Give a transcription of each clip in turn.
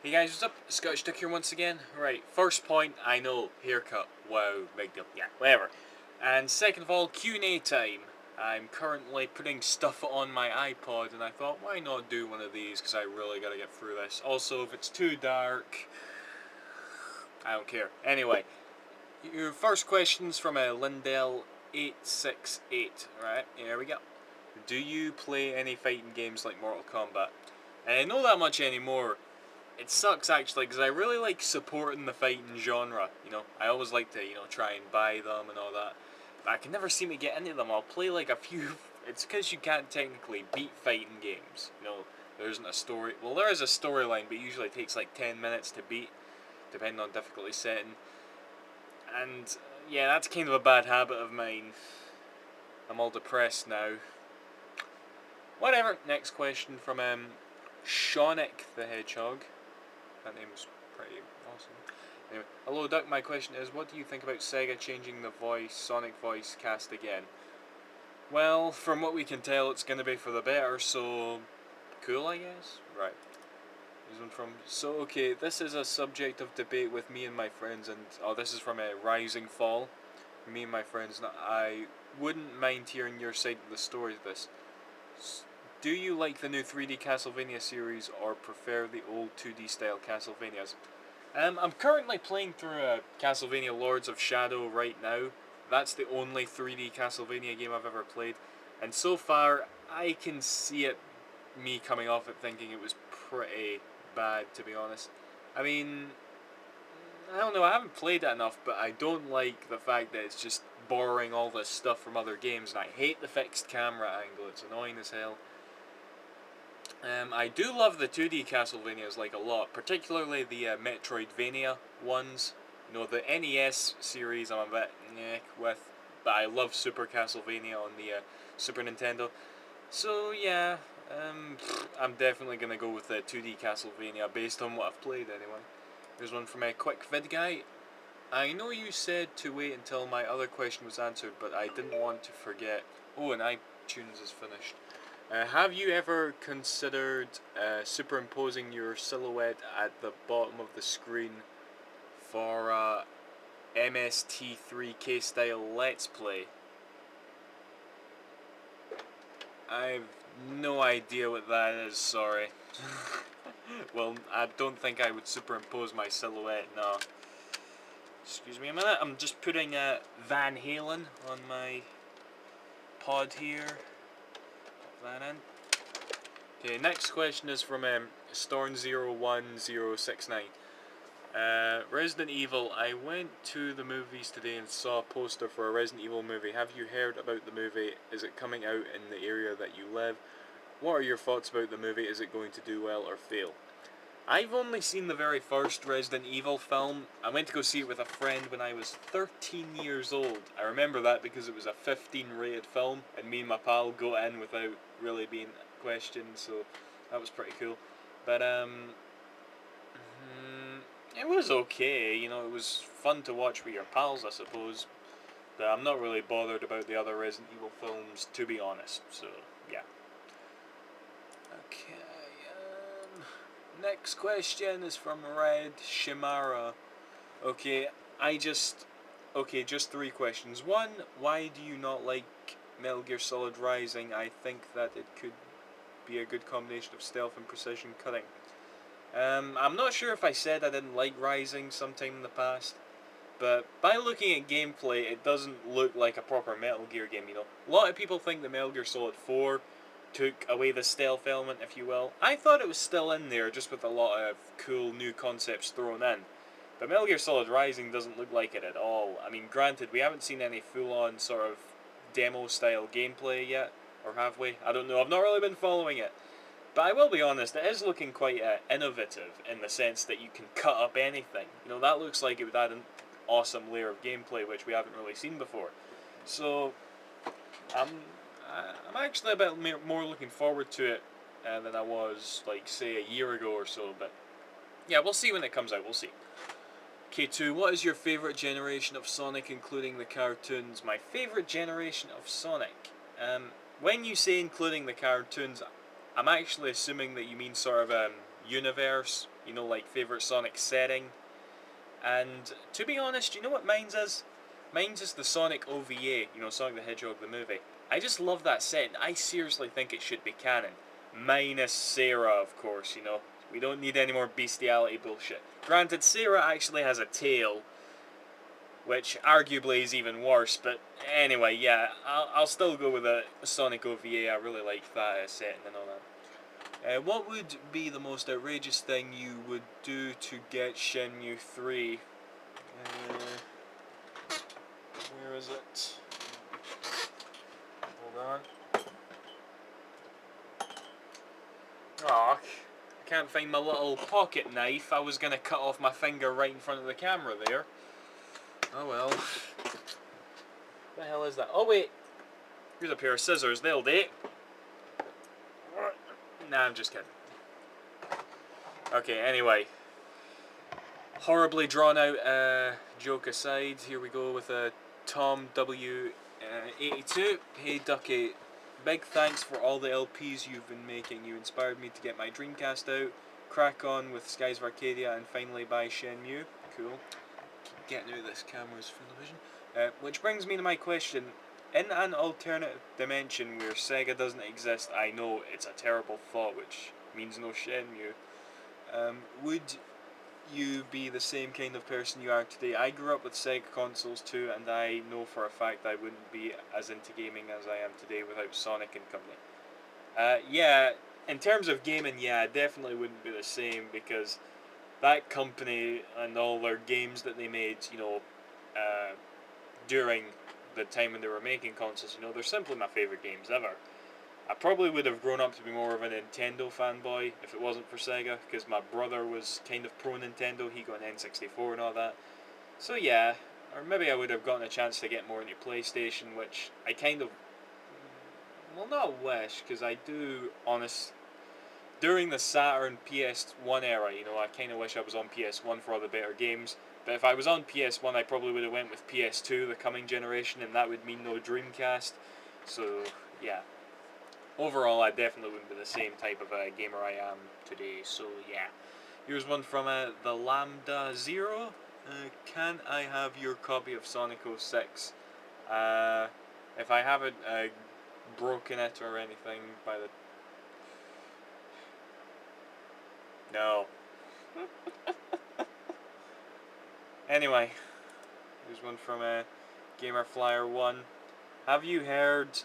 Hey guys, what's up? Scottish Dick here once again. Right, first point, I know, haircut, wow, big deal, yeah, whatever. And second of all, Q&A time. I'm currently putting stuff on my iPod and I thought, why not do one of these, because I really gotta get through this. Also, if it's too dark, I don't care. Anyway, your first question's from Lindell868, right, here we go. Do you play any fighting games like Mortal Kombat? And I know that much anymore. It sucks actually because I really like supporting the fighting genre. I always like to try and buy them and all that, but I can never seem to get into them. I'll play like a few. It's because you can't technically beat fighting games. There isn't a story. Well, there is a storyline, but it usually takes like 10 minutes to beat, depending on difficulty setting. And yeah, that's kind of a bad habit of mine. I'm all depressed now. Whatever. Next question from Shonic the Hedgehog. That name's pretty awesome. Anyway, hello Duck, my question is, what do you think about Sega changing the Sonic voice cast again? Well, from what we can tell, it's going to be for the better, so cool, I guess? Right. This one from, okay, this is a subject of debate with me and my friends, and, this is from a Rising Fall. Me and my friends, and I wouldn't mind hearing your side of the story of this. Do you like the new 3D Castlevania series, or prefer the old 2D style Castlevanias? I'm currently playing through Castlevania Lords of Shadow right now. That's the only 3D Castlevania game I've ever played. And so far, I can see me coming off it thinking it was pretty bad, to be honest. I mean, I don't know, I haven't played it enough, but I don't like the fact that it's just borrowing all this stuff from other games, and I hate the fixed camera angle, it's annoying as hell. I do love the 2D Castlevanias like a lot, particularly the Metroidvania ones. The NES series I'm a bit with, but I love Super Castlevania on the Super Nintendo. So yeah, I'm definitely gonna go with the 2D Castlevania based on what I've played anyway. Here's one from a quick vid guy. I know you said to wait until my other question was answered, but I didn't want to forget. Oh, and iTunes is finished. Have you ever considered superimposing your silhouette at the bottom of the screen for a MST3K style Let's Play? I've no idea what that is, sorry. Well, I don't think I would superimpose my silhouette, no. Excuse me a minute, I'm just putting Van Halen on my pod here. Pop that in. Okay, next question is from Storm01069. Resident Evil. I went to the movies today and saw a poster for a Resident Evil movie. Have you heard about the movie? Is it coming out in the area that you live? What are your thoughts about the movie? Is it going to do well or fail? I've only seen the very first Resident Evil film. I went to go see it with a friend when I was 13 years old. I remember that because it was a 15 rated film, and me and my pal got in without really being questioned, so that was pretty cool. But it was okay. It was fun to watch with your pals, I suppose. But I'm not really bothered about the other Resident Evil films, to be honest. So yeah. Okay. Next question is from Red Shimara. Okay, just three questions. One, why do you not like Metal Gear Solid Rising? I think that it could be a good combination of stealth and precision cutting. I'm not sure if I said I didn't like Rising sometime in the past, but by looking at gameplay, it doesn't look like a proper Metal Gear game, A lot of people think that Metal Gear Solid 4 took away the stealth element, if you will. I thought it was still in there, just with a lot of cool new concepts thrown in. But Metal Gear Solid Rising doesn't look like it at all. I mean, granted, we haven't seen any full-on sort of demo-style gameplay yet, or have we? I don't know, I've not really been following it. But I will be honest, it is looking quite innovative in the sense that you can cut up anything. That looks like it would add an awesome layer of gameplay, which we haven't really seen before. So, I'm actually a bit more looking forward to it than I was, like, say, a year ago or so. But yeah, we'll see when it comes out. We'll see. K2, what is your favourite generation of Sonic, including the cartoons? My favourite generation of Sonic? When you say including the cartoons, I'm actually assuming that you mean sort of universe, you know, like favourite Sonic setting. And to be honest, you know what mine's is? Mine's is the Sonic OVA, you know, Sonic the Hedgehog the movie. I just love that set, and I seriously think it should be canon. Minus Sarah, of course, you know. We don't need any more bestiality bullshit. Granted, Sarah actually has a tail, which arguably is even worse, but anyway, yeah, I'll still go with a Sonic OVA. I really like that setting and all that. What would be the most outrageous thing you would do to get Shenmue 3? Where is it? Hold on. Aw, I can't find my little pocket knife. I was going to cut off my finger right in front of the camera there. Oh well. What the hell is that? Oh wait! Here's a pair of scissors, they'll do. Nah, I'm just kidding. Okay, anyway. Horribly drawn out joke aside, here we go with a Tom W82. Hey Ducky, big thanks for all the LPs you've been making. You inspired me to get my Dreamcast out, crack on with Skies of Arcadia, and finally buy Shenmue. Cool. Keep getting out of this camera's field of vision. Which brings me to my question. In an alternate dimension where Sega doesn't exist, I know it's a terrible thought, which means no Shenmue. Would you be the same kind of person you are today? I grew up with Sega consoles too, and I know for a fact I wouldn't be as into gaming as I am today without Sonic and company. Yeah, in terms of gaming, yeah, I definitely wouldn't be the same, because that company and all their games that they made, you know, during the time when they were making consoles, you know, they're simply my favourite games ever. I probably would have grown up to be more of a Nintendo fanboy if it wasn't for Sega, because my brother was kind of pro Nintendo. He got an N64 and all that. So yeah, or maybe I would have gotten a chance to get more into PlayStation, which I kind of, well, not wish, because I do, during the Saturn PS1 era, you know, I kind of wish I was on PS1 for all the better games. But if I was on PS1, I probably would have went with PS2, the coming generation, and that would mean no Dreamcast. So yeah. Overall, I definitely wouldn't be the same type of gamer I am today, so yeah. Here's one from the Lambda Zero. Can I have your copy of Sonic 06? If I haven't broken it or anything by the... No. Anyway, here's one from Gamerflyer1. Have you heard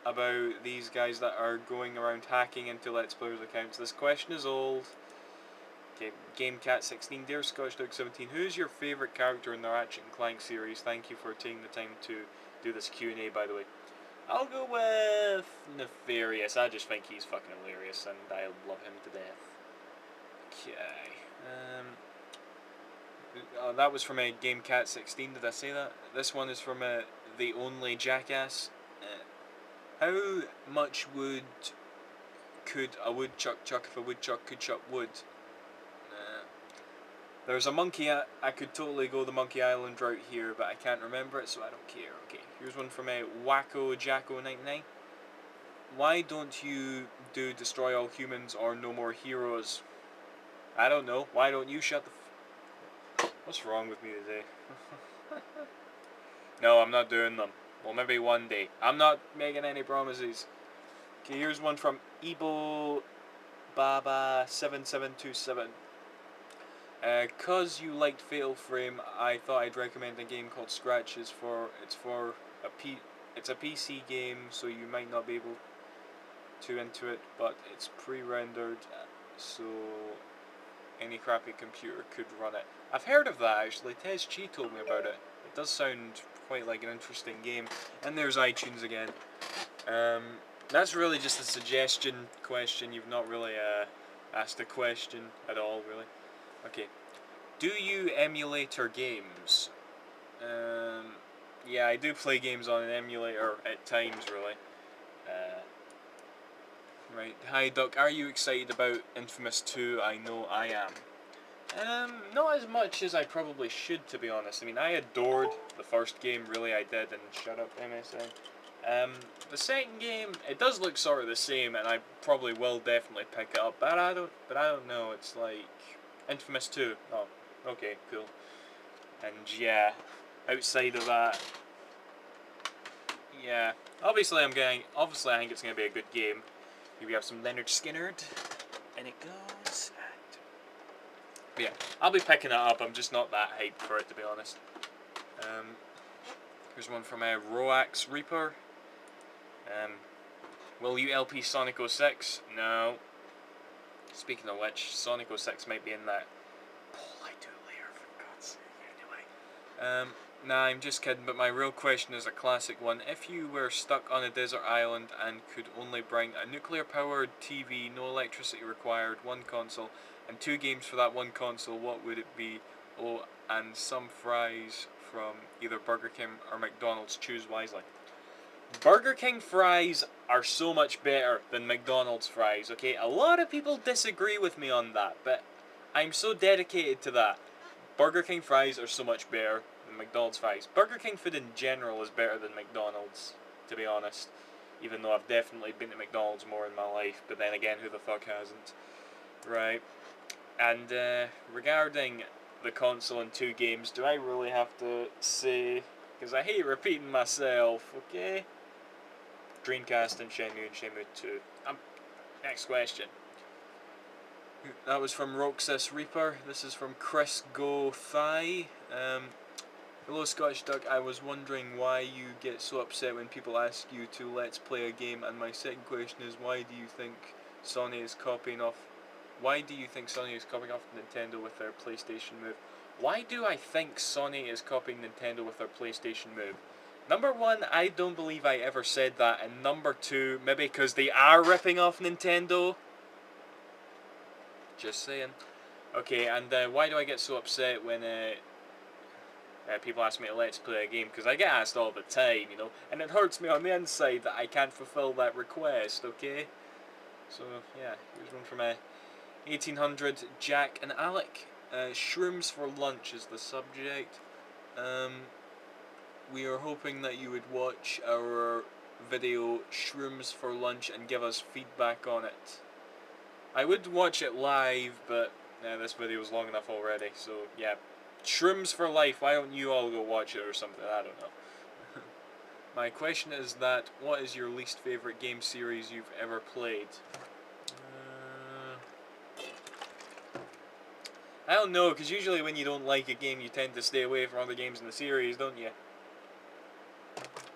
about these guys that are going around hacking into Let's Players accounts? This question is old. Okay, GameCat16, dear Scottish Dog 17, who's your favourite character in the Ratchet and Clank series? Thank you for taking the time to do this Q&A, by the way. I'll go with Nefarious. I just think he's fucking hilarious, and I love him to death. Okay. That was from a GameCat16. Did I say that? This one is from The Only Jackass. How much wood could a woodchuck chuck if a woodchuck could chuck wood? There's a monkey. I could totally go the Monkey Island route here, but I can't remember it, so I don't care. Okay, here's one from Wacko Jacko 99. Why don't you do Destroy All Humans or No More Heroes? I don't know. Why don't you shut the What's wrong with me today? No, I'm not doing them. Well, maybe one day. I'm not making any promises. Okay, here's one from Ebo Baba 7727. Cause you liked Fatal Frame, I thought I'd recommend a game called Scratches. It's a PC game, so you might not be able to into it, but it's pre-rendered, so any crappy computer could run it. I've heard of that actually. Tez Chi told me about it. It does sound quite like an interesting game. And there's iTunes again. That's really just a suggestion question. You've not really asked a question at all, really. Okay. Do you emulator games? Yeah, I do play games on an emulator at times, really. Right. Hi, Duck. Are you excited about Infamous 2? I know I am. Not as much as I probably should, to be honest. I mean, I adored the first game, really, I did, and shut up, MSN. The second game, it does look sort of the same, and I probably will definitely pick it up. But I don't know. It's like Infamous 2. Oh, okay, cool. And yeah, outside of that, yeah. Obviously, I think it's gonna be a good game. Here we have some Leonard Skinnerd, and it goes. But yeah, I'll be picking it up. I'm just not that hyped for it, to be honest. Here's one from Roax Reaper. Will you LP Sonic 06? No. Speaking of which, Sonic 06 might be in that poll I do later, for God's sake. Anyway. Nah, I'm just kidding, but my real question is a classic one. If you were stuck on a desert island and could only bring a nuclear-powered TV, no electricity required, one console, and 2 games for that one console, what would it be? Oh, and some fries from either Burger King or McDonald's. Choose wisely. Burger King fries are so much better than McDonald's fries, okay? A lot of people disagree with me on that, but I'm so dedicated to that. Burger King fries are so much better than McDonald's fries. Burger King food in general is better than McDonald's, to be honest. Even though I've definitely been to McDonald's more in my life, but then again, who the fuck hasn't? Right. And regarding the console and 2 games, do I really have to say... Because I hate repeating myself, okay? Dreamcast and Shenmue 2. Next question. That was from Roxas Reaper. This is from Chris Go Thigh. Hello Scottish Duck, I was wondering why you get so upset when people ask you to let's play a game, and my second question is why do you think Sony is copying off Nintendo with their PlayStation Move? Why do I think Sony is copying Nintendo with their PlayStation Move? Number 1, I don't believe I ever said that, and number 2, maybe because they are ripping off Nintendo. Just saying. Okay, and why do I get so upset when people ask me to let's play a game? Because I get asked all the time, you know, and it hurts me on the inside that I can't fulfill that request, okay? So, yeah, here's one from 1800 Jack and Alec. Shrooms for lunch is the subject. We are hoping that you would watch our video Shrooms for Lunch and give us feedback on it. I would watch it live, but this video is long enough already, so yeah. Shrooms for life, why don't you all go watch it or something, I don't know. My question is that, what is your least favourite game series you've ever played? I don't know, because usually when you don't like a game you tend to stay away from other games in the series, don't you?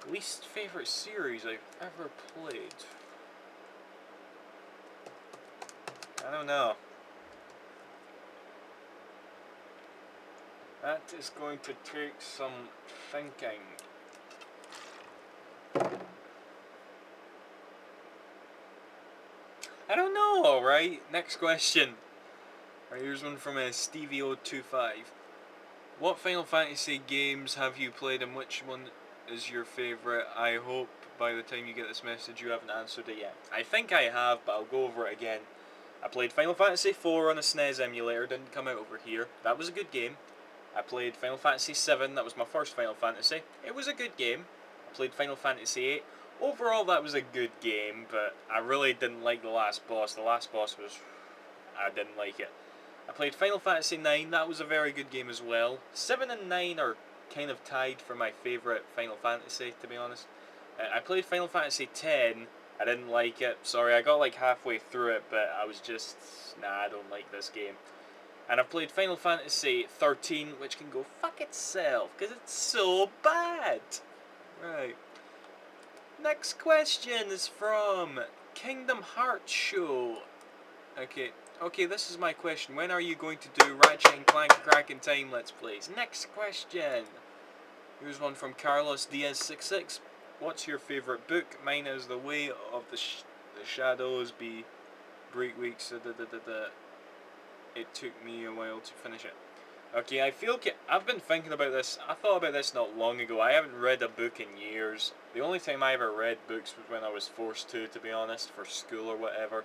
Least favourite series I've ever played? I don't know. That is going to take some thinking. I don't know, alright? Next question. Right, here's one from Stevie025. What Final Fantasy games have you played and which one is your favourite? I hope by the time you get this message you haven't answered it yet. I think I have, but I'll go over it again. I played Final Fantasy IV on a SNES emulator, didn't come out over here. That was a good game. I played Final Fantasy VII, that was my first Final Fantasy. It was a good game. I played Final Fantasy VIII. Overall that was a good game, but I really didn't like the last boss. The last boss was... I didn't like it. I played Final Fantasy IX, that was a very good game as well. 7 and 9 are kind of tied for my favourite Final Fantasy, to be honest. I played Final Fantasy X, I didn't like it. Sorry, I got like halfway through it, but I was just... Nah, I don't like this game. And I've played Final Fantasy 13, which can go fuck itself, because it's so bad. Right. Next question is from Kingdom Hearts Show. Okay, this is my question. When are you going to do Ratchet and Clank Crack in Time Let's Plays? Next question. Here's one from Carlos Diaz66. What's your favourite book? Mine is The Way of the Shadows be Break Weeks. It took me a while to finish it. Okay, I've been thinking about this. I thought about this not long ago. I haven't read a book in years. The only time I ever read books was when I was forced to be honest, for school or whatever.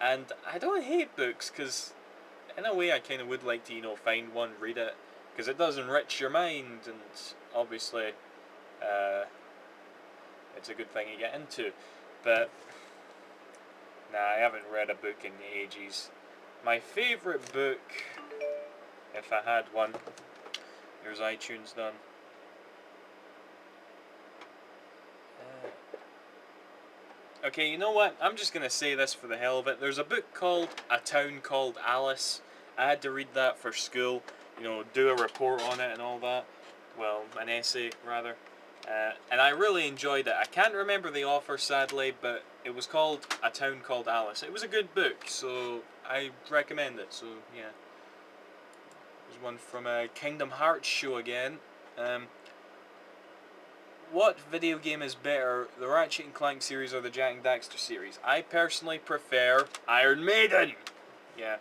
And I don't hate books, because in a way I kind of would like to, you know, find one, read it, because it does enrich your mind, and obviously, it's a good thing to get into. But nah, I haven't read a book in ages. My favourite book, if I had one, there's iTunes done. Okay, you know what? I'm just going to say this for the hell of it. There's a book called A Town Called Alice. I had to read that for school, do a report on it and all that. Well, an essay, rather. And I really enjoyed it. I can't remember the author, sadly, but it was called A Town Called Alice. It was a good book, so I recommend it. So, yeah. There's one from a Kingdom Hearts show again. What video game is better, the Ratchet and Clank series or the Jak and Daxter series? I personally prefer Iron Maiden. Yeah.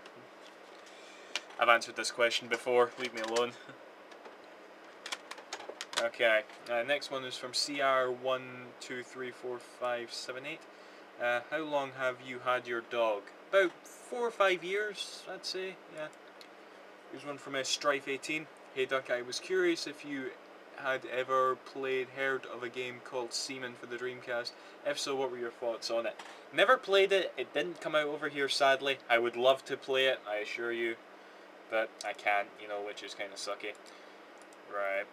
I've answered this question before. Leave me alone. Okay. Next one is from CR12345778. How long have you had your dog? About 4 or 5 years, I'd say. Yeah. Here's one from Strife18. Hey Duck, I was curious if you had ever heard of a game called Seaman for the Dreamcast. If so, what were your thoughts on it? Never played it. It didn't come out over here, sadly. I would love to play it, I assure you. But I can't, which is kind of sucky. Right.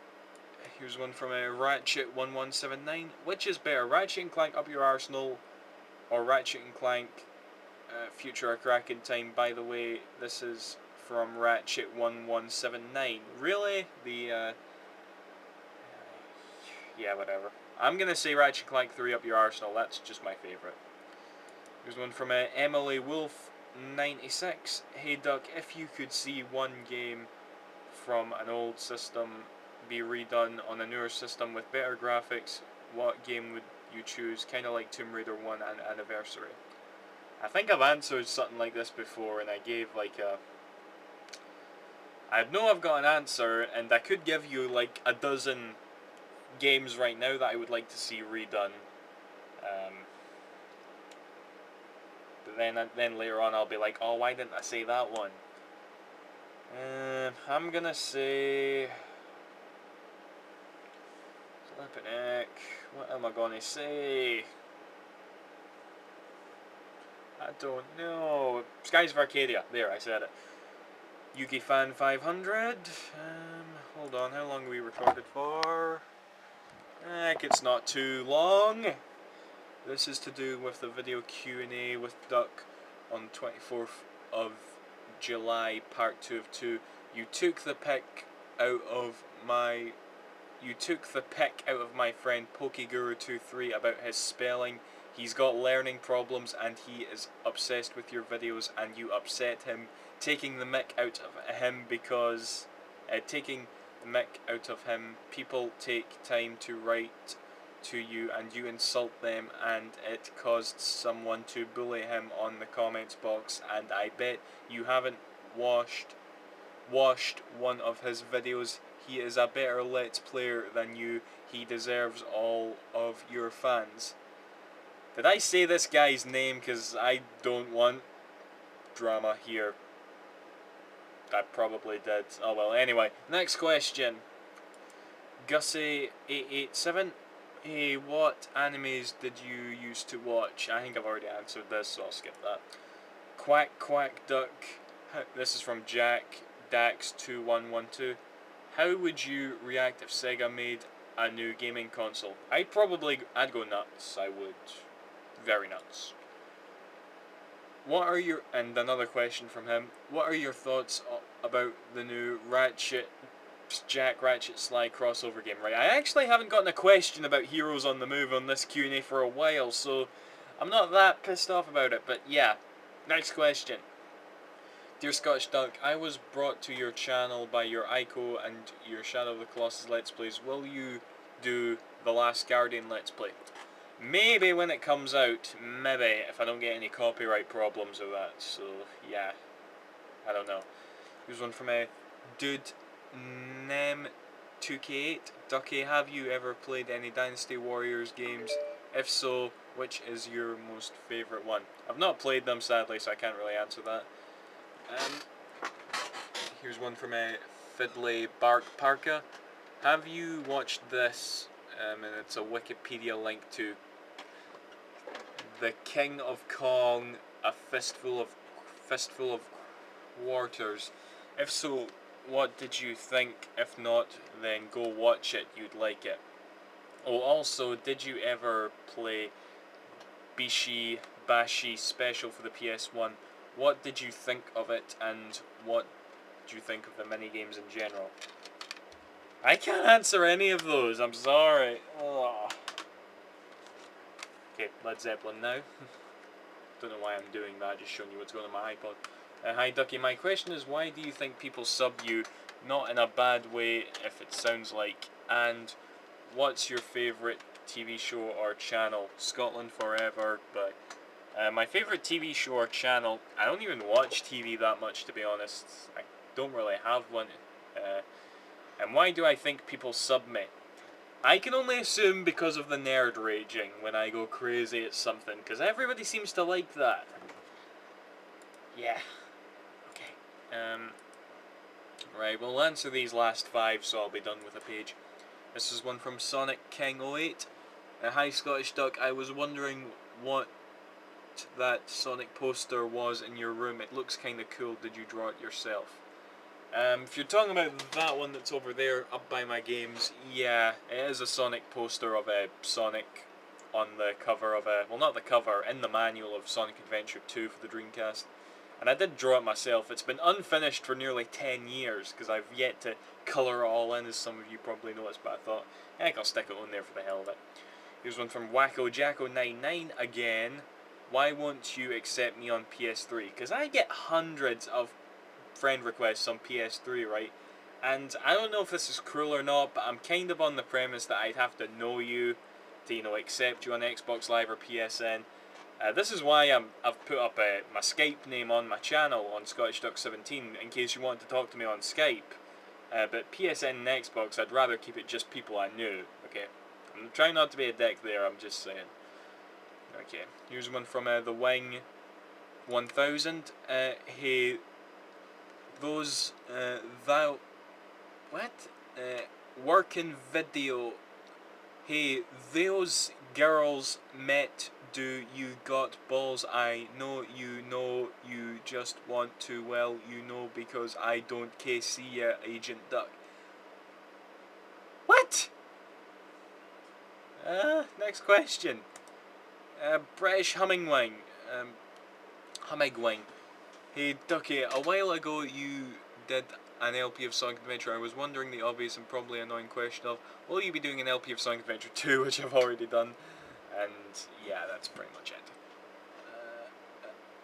Here's one from Ratchet1179. Which is better, Ratchet and Clank Up Your Arsenal or Ratchet and Clank Future a Cracking Time? By the way, this is from Ratchet1179. Really? Yeah, whatever. I'm gonna say Ratchet Clank 3 Up Your Arsenal. That's just my favourite. Here's one from Emily Wolf 96. Hey Duck, if you could see one game from an old system be redone on a newer system with better graphics, what game would you choose? Kind of like Tomb Raider 1 and Anniversary. I think I've answered something like this before, and I gave like a... I know I've got an answer, and I could give you like a dozen games right now that I would like to see redone. But then later on I'll be like, oh, why didn't I say that one? I'm gonna say... Flippin' heck. What am I gonna say? I don't know. Skies of Arcadia. There, I said it. Yuki Fan 500. Hold on, how long are we recorded for? Heck, it's not too long. This is to do with the video Q&A with Duck on 24th of July, part 2 of 2. You took the pick out of my friend PokeGuru23 about his spelling. He's got learning problems and he is obsessed with your videos, and you upset him, taking the mick out of him because people take time to write to you and you insult them, and it caused someone to bully him on the comments box, and I bet you haven't watched one of his videos. He is a better Let's Player than you. He deserves all of your fans. Did I say this guy's name? Because I don't want drama here. I probably did. Oh well, anyway. Next question. Gussie887. Hey, what animes did you used to watch? I think I've already answered this, so I'll skip that. Quack Quack Duck. This is from Jack Dax2112. How would you react if Sega made a new gaming console? I'd go nuts. I would. Very nuts. And another question from him. What are your thoughts about the new Jack Ratchet Sly crossover game? Right, I actually haven't gotten a question about Heroes on the Move on this Q&A for a while, so I'm not that pissed off about it, but yeah. Next question. Dear Scottish Duck, I was brought to your channel by your Ico and your Shadow of the Colossus Let's Plays. Will you do The Last Guardian Let's Play? Maybe when it comes out. Maybe, if I don't get any copyright problems with that. So, yeah. I don't know. Here's one from Dude Nem2K8. Ducky, have you ever played any Dynasty Warriors games? If so, which is your most favourite one? I've not played them, sadly, so I can't really answer that. Here's one from Fiddly Bark Parka. Have you watched this and it's a Wikipedia link to the King of Kong, a fistful of quarters. If so, what did you think? If not, then go watch it. You'd like it. Oh, also, did you ever play Bishi Bashi Special for the PS1? What did you think of it, and what did you think of the minigames in general? I can't answer any of those, I'm sorry. Ugh. Okay, Led Zeppelin now. Don't know why I'm doing that, just showing you what's going on my iPod. Hi Ducky, my question is, why do you think people sub you? Not in a bad way, if it sounds like. And what's your favourite TV show or channel? Scotland Forever, but my favourite TV show or channel, I don't even watch TV that much, to be honest. I don't really have one. And why do I think people sub me? I can only assume because of the nerd raging when I go crazy at something, because everybody seems to like that. Yeah. Okay. Right, we'll answer these last 5, so I'll be done with a page. This is one from Sonic King 08. Hi Scottish Duck, I was wondering what that Sonic poster was in your room. It looks kinda cool. Did you draw it yourself? If you're talking about that one that's over there, up by my games, yeah, it is a Sonic poster of a Sonic on the cover of a, well, not the cover, in the manual of Sonic Adventure 2 for the Dreamcast. And I did draw it myself. It's been unfinished for nearly 10 years, because I've yet to colour it all in, as some of you probably noticed, but I thought, heck, I'll stick it on there for the hell of it. Here's one from Wacko Jacko 99 again. Why won't you accept me on PS3? Because I get hundreds of friend requests on PS3, right? And I don't know if this is cruel or not, but I'm kind of on the premise that I'd have to know you to, you know, accept you on Xbox Live or PSN. This is why I've put up my Skype name on my channel on Scottish Duck 17 in case you want to talk to me on Skype. But PSN and Xbox, I'd rather keep it just people I knew. Okay, I'm trying not to be a dick there. I'm just saying. Okay, here's one from the Wing 1000. Hey, those thou what working video. Hey, those girls met. Do you got balls? I know you just want to, well, you know, because I don't see ya, Agent Duck. What? Next question. British Hummingwing. Hummingwing. Hey Ducky, a while ago you did an LP of Sonic Adventure. I was wondering the obvious and probably annoying question of, will you be doing an LP of Sonic Adventure 2, which I've already done? And yeah, that's pretty much it.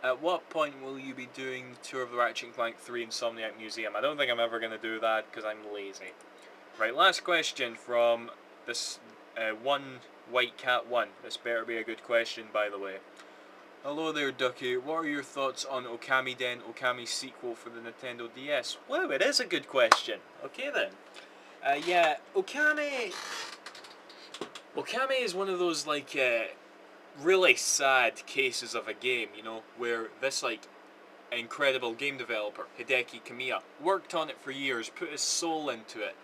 At what point will you be doing Tour of the Ratchet & Clank 3 Insomniac Museum? I don't think I'm ever going to do that because I'm lazy. Right, last question from this one White Cat 1. This better be a good question, by the way. Hello there, Ducky. What are your thoughts on Okami Den, Okami's sequel for the Nintendo DS? Wow, it is a good question. Okay then. Yeah, Okami is one of those, like, really sad cases of a game, you know, where this, like, incredible game developer, Hideki Kamiya, worked on it for years, put his soul into it,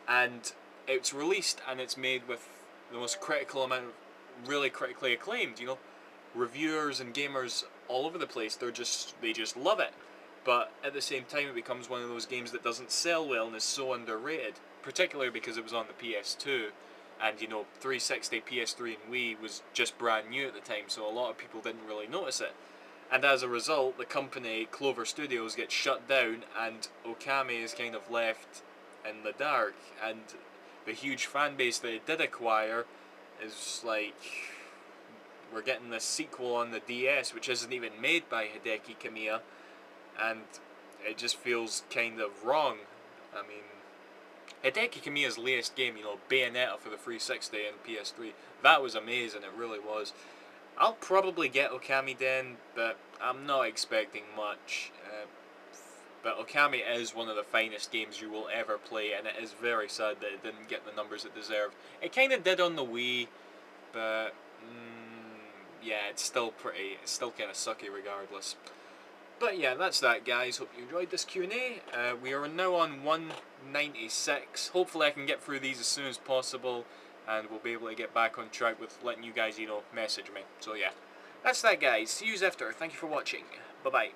and it's released and it's made with the most critical amount of, really critically acclaimed, you know. Reviewers and gamers all over the place, they just love it. But at the same time, it becomes one of those games that doesn't sell well and is so underrated, particularly because it was on the PS2, and, you know, 360, PS3 and Wii was just brand new at the time, so a lot of people didn't really notice it. And as a result, the company, Clover Studios, gets shut down, and Okami is kind of left in the dark, and the huge fan base that it did acquire is like, we're getting this sequel on the DS, which isn't even made by Hideki Kamiya, and it just feels kind of wrong. I mean, Hideki Kamiya's latest game, you know, Bayonetta for the 360 and PS3, that was amazing, it really was. I'll probably get Okami Den, but I'm not expecting much. But Okami is one of the finest games you will ever play, and it is very sad that it didn't get the numbers it deserved. It kind of did on the Wii, but yeah, it's still kind of sucky regardless. But yeah, that's that, guys. Hope you enjoyed this Q&A. We are now on 196. Hopefully I can get through these as soon as possible. and we'll be able to get back on track with letting you guys, message me. So yeah, that's that, guys. See you after. Thank you for watching. Bye bye.